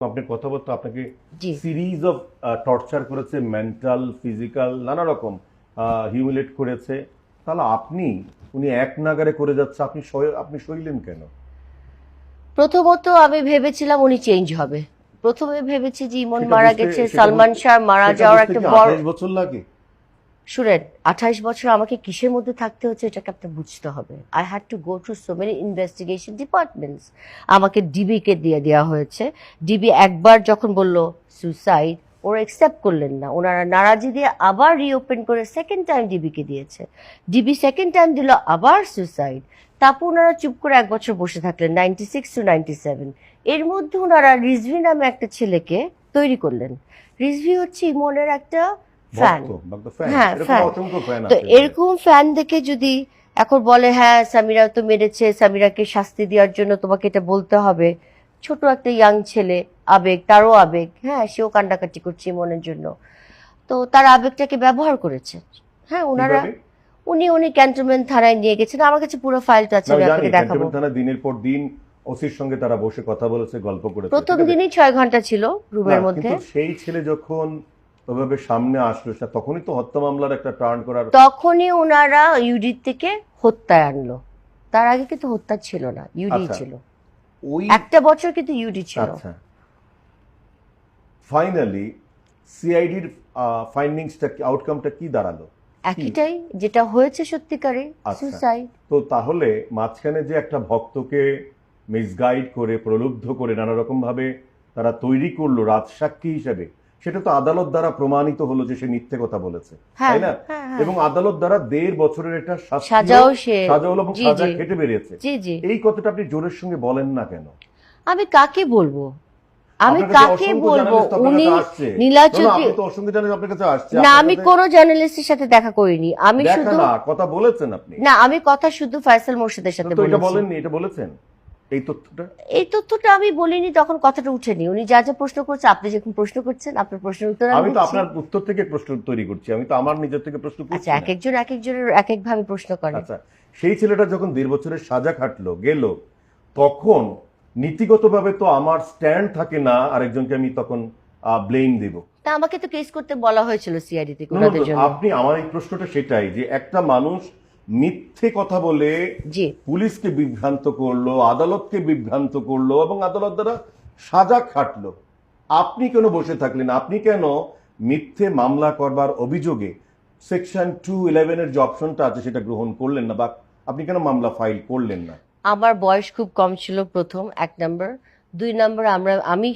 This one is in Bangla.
আপনার কথাবার্তা আপনাকে জি। সিরিজ অফ টর্চার করেছে, মেন্টাল, ফিজিক্যাল, নানা রকম হিউমিলেট করেছে। তাহলে উনি এক নাগারে করে যাচ্ছে, আপনি সইলেন কেন? প্রথমত আমি ভেবেছিলাম উনি চেঞ্জ হবে। প্রথমে ভেবেছি যে ইমন সেটা মারা বুঝতে গেছে, সেটা সালমান বুঝতে শাহ মারা সেটা যাওয়ার বুঝতে একটা কি বড় 28 বছর লাগে? শুনেন, 28 বছর আমাকে কিসের মধ্যে থাকতে হচ্ছে এটাকে আপনার বুঝতে হবে। I had to go through so many investigation departments. আমাকে ডিবি কে দিয়ে দেওয়া হয়েছে। ডিবি একবার যখন বলল সুসাইড, ওরা একসেপ্ট করলেন না, ওনারা নারাজি দিয়ে আবার রিওপেন করে সেকেন্ড টাইম ডিবি কে দিয়েছে। ডিবি সেকেন্ড টাইম দিল আবার সুসাইড। তারপর ওনারা চুপ করে 1 বছর বসে থাকলেন, 96 to 97। এর মধ্যে ওনারা রিজভি নামে একটা ছেলেকে তৈরি করলেন। রিজভি হচ্ছে ইমনের একটা ফ্যান। হ্যাঁ, ফ্যান। অসংখ্য ফ্যান তো আছে। এরকম ফ্যান দেখে যদি এখন বলে হ্যাঁ সামিরা তো মেরেছে, সামিরাকে শাস্তি দেওয়ার জন্য তোমাকে এটা বলতে হবে, ছোট একটা ইয়াং ছেলে, আবেগ, তারও আবেগ, হ্যাঁ সেও কান্ডাকাটি করছে মনের জন্য, তো তার আবেগটাকে ব্যবহার করেছে। হ্যাঁ ওনারা কিভাবে? উনি ক্যান্টনমেন্ট থানায় নিয়ে গেছেন, আমার কাছে পুরো ফাইলটা আছে, না, আমি আমি জানি আপনাকে দেখাবো। ক্যান্টনমেন্ট থানা দিনের পর দিন ওসির সঙ্গে তারা বসে কথা বলেছে, গল্প করেছে, প্রথম ঠিক আছে? দিনই 6 ঘন্টা ছিল রুমের না, মধ্যে। কিন্তু সেই ছেলে যখন ওইভাবে সামনে আসলো, তখনই তো হত্যা মামলার একটা টার্ন করার। তখনই ওনারা ইউডি থেকে হত্যায় আনলো, তার আগে কিন্তু হত্যা ছিল না, ইউডি আচ্ছা, ছিল। ওই একটা বছর কিন্তু ইউডি ছিল। আচ্ছা, ফাইনালি সিআইডির ফাইন্ডিংসটা কি, আউটকামটা কি দাঁড়ালো? একটাই, যেটা হয়েছে সত্যিকারে আচ্ছা, সুসাইড। তো তাহলে মাঝখানে যে একটা ভক্তকে মিসগাইড করে, প্রলুব্ধ করে, নানা রকম ভাবে তারা তৈরি করলো রাজসাক্ষী হিসেবে, সেটা তো আদালত দ্বারা প্রমাণিত হলো যে সে মিথ্যে কথা বলেছে, হ্যাঁ, তাই না? হ্যাঁ, হ্যাঁ। এবং আদালত দ্বারা 1.5 বছরের একটা সাজাও সে, সাজা হলো এবং জি সাজা জি খেটে বেরিয়েছে। জি জি। এই কথাটা আপনি জোরের সঙ্গে বলেন না কেন? আমি কাকে বলবো, আমি আপনার কাছে কাকে অসংখ্য বলবো? জার্নালিস্ট আপনার উনি কাছে আসছে। নীলাচৌধুরী, আপনি তো অসংখ্য জার্নালিস্ট আপনার কাছে আসছে, না আপনার আমি কাছে কোনো জার্নালিস্টের সাথে দেখা করিনি, আমি দেখা শুধু, না, কথা বলেছেন আপনি। না আমি কথা শুধু ফয়সাল মোরশেদের সাথে তো এটা বলেছি। বলেননি, এটা বলেছেন এই তথ্যটা। এই তথ্যটা আমি বলিনি, তখন কথাটা উঠেনি। উনি যা যা প্রশ্ন করছে, আপনি যখন প্রশ্ন করছেন আপনার প্রশ্নের উত্তর আমি তো দিচ্ছি। আপনার উত্তর থেকে প্রশ্ন তৈরি করছি, আমি তো আমার নিজের থেকে প্রশ্ন করছি আচ্ছা, না। এক একজন এক একজনের এক এক ভাবে প্রশ্ন করে। আচ্ছা, সেই ছেলেটা যখন 1.5 বছরের সাজা খাটলো গেল, তখন নীতিগতভাবে তো আমার স্ট্যান্ড থাকে না আরেকজনকে আমি তখন ব্লেম দেব। তা আমাকে তো কেস করতে বলা হয়েছিল সিআইডি থেকে No, no, ওনাদের no, জন্য। আপনি, আমার এই প্রশ্নটা সেটাই যে একটা মানুষ মিথ্যে কথা বলে জি। পুলিশকে বিভ্রান্ত করলো, আদালতকে বিভ্রান্ত করলো এবং আদালত দ্বারা সাজা খাটলো, আপনি কেন বসে থাকলেন? আপনি কেন মিথ্যে মামলা করবার অভিযোগে সেকশন 211 এর যে অপশনটা আছে সেটা গ্রহণ করলেন না, বা আপনি কেন মামলা ফাইল করলেন না? আমার বয়স খুব কম ছিল, প্রথম, 1 নম্বর। 2 নম্বর, আমি